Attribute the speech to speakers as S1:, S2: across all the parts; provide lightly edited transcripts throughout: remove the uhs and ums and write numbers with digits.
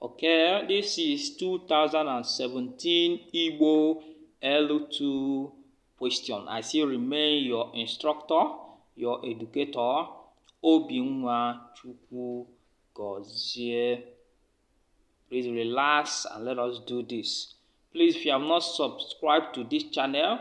S1: Okay, this is 2017 Igbo L2 question. I still remain your instructor, your educator, Obinwa Chukwu Gozie. Please relax and let us do this. Please, if you have not subscribed to this channel,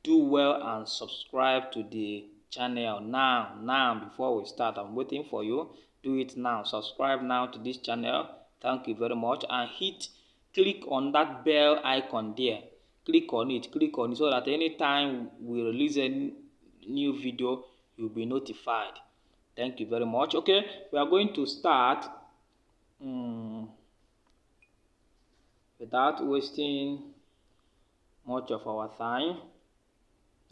S1: do well and subscribe to the channel now before we start. I'm waiting for you. Do it now. Subscribe now to this channel. Thank you very much. And click on that bell icon there. Click on it so that anytime we release a new video, you'll be notified. Thank you very much. Okay, we are going to start without wasting much of our time.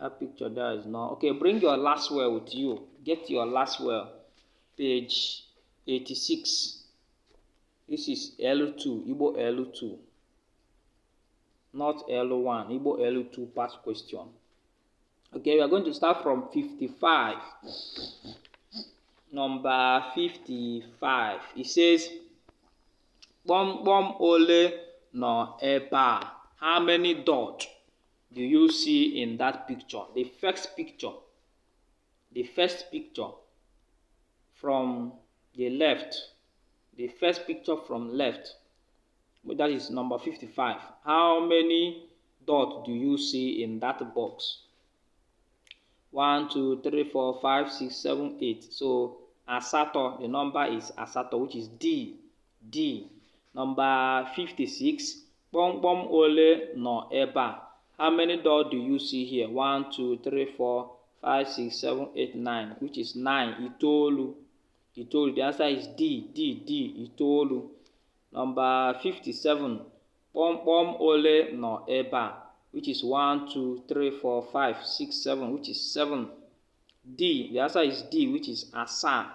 S1: That picture there is not okay. Bring your last word with you. Get your last word. Page 86. This is L2, Igbo L2, not L1, Igbo L2 past question. Okay, we are going to start from 55. Number 55. It says, Bom bom ole no eba. How many dots do you see in that picture? The first picture from the left. The first picture from left. That is number 55. How many dots do you see in that box? 1, 2, 3, 4, 5, 6, 7, 8. So Asato, the number is Asato, which is D. Number 56. Bom bom ole no eba. How many dots do you see here? 1, 2, 3, 4, 5, 6, 7, 8, 9, which is 9. Itolu. The answer is D. Itolu. Number 57. Bom bom ole no eba, which is 1, 2, 3, 4, 5, 6, 7, which is 7. D. The answer is D, which is Asa.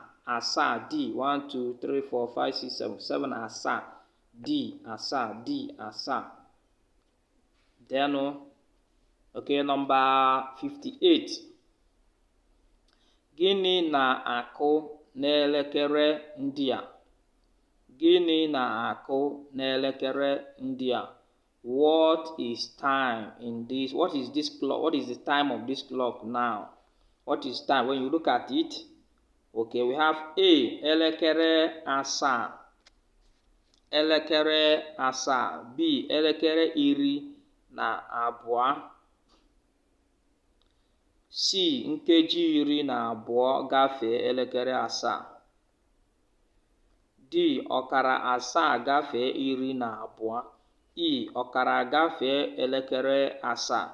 S1: D. 1, 2, 3, 4, 5, 6, 7. 7 Asa. D. Asa. Then, okay, number 58. Gịnị na-akụ n'elekere ndị a? Gịnị na-akụ n'elekere ndị a? What is time in this? What is this clock? What is the time of this clock now? What is time? When you look at it, okay, we have A, elekere asaa. Elekere asaa. B, elekere iri na abụọ. C, nkeji iri na abụọ gafee elekere asaa. D, ọkara asaa gafee iri na abụọ. E, ọkara gafee elekere asaa.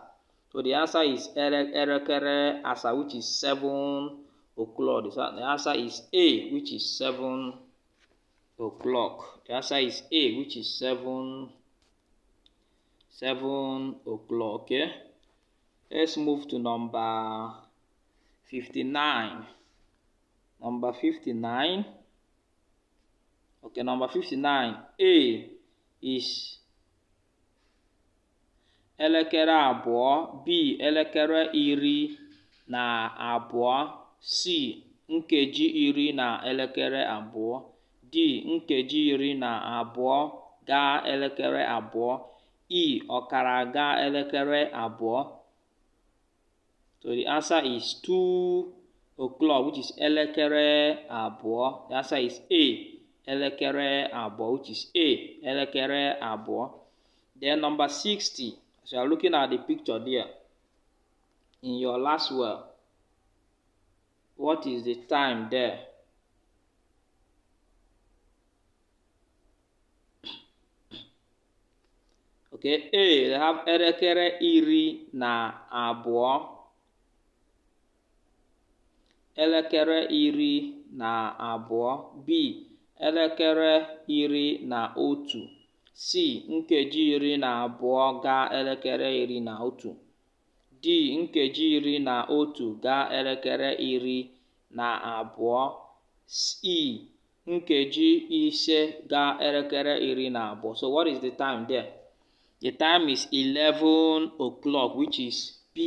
S1: So the answer is elekere asaa, which is 7 o'clock. The answer is A, which is 7 o'clock. The answer is A, which is 7 o'clock. Okay, let's move to number 59. Number 59. Okay, number 59. A is elekere abụọ. B, elekere iri na abụọ. C, nkeji iri na elekere abụọ. D, nkeji iri na abụọ gaa elekere abụọ. E, ọkara gaa elekere abụọ. So the answer is 2 o'clock, which is elekere abụọ. The answer is A, elekere abụọ, which is A, elekere abụọ. Then number 60. So you are looking at the picture there. In your last word, what is the time there? Okay, A, they have elekere iri na abụọ. Elekere iri na abụọ. B, elekere iri na otu. C, nkeji iri na abụọ gaa elekere iri na otu. D, nkeji iri na otu gaa elekere iri na abụọ. E, nkeji ise gaa elekere iri na abụọ. So what is the time there? The time is 11 o'clock, which is B,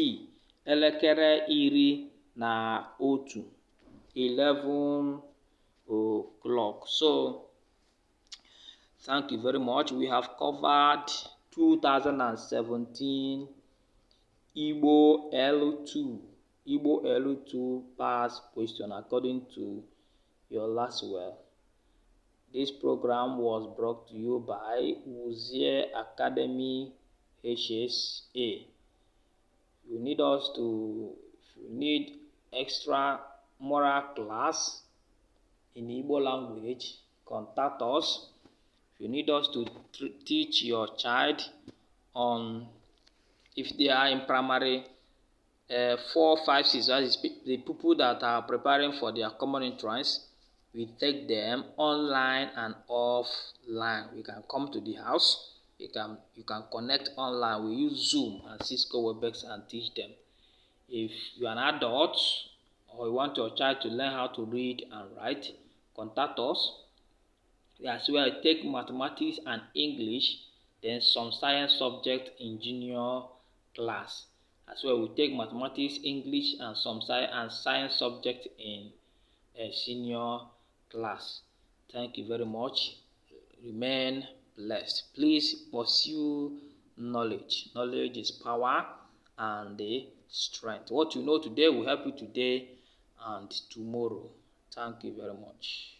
S1: elekere iri na otu. 11 o'clock. So Thank you very much. We have covered 2017 Igbo L2. Igbo L2 pass question according to your last well. This program was brought to you by Uzie Academy HSA. You need extra moral class in Igbo language, contact us. If you need us to teach your child on, if they are in primary 4, 5, 6, that is the people that are preparing for their common entrance, we take them online and offline. We can come to the house. You can connect online. We use Zoom and Cisco Webex and teach them. If you are an adult or you want your child to learn how to read and write, contact us. As well, take mathematics and English, then some science subject in junior class. As well, we take mathematics, English, and some science subject in senior class. Thank you very much. Remain blessed. Please pursue knowledge. Knowledge is power and the strength. What you know today will help you today and tomorrow. Thank you very much.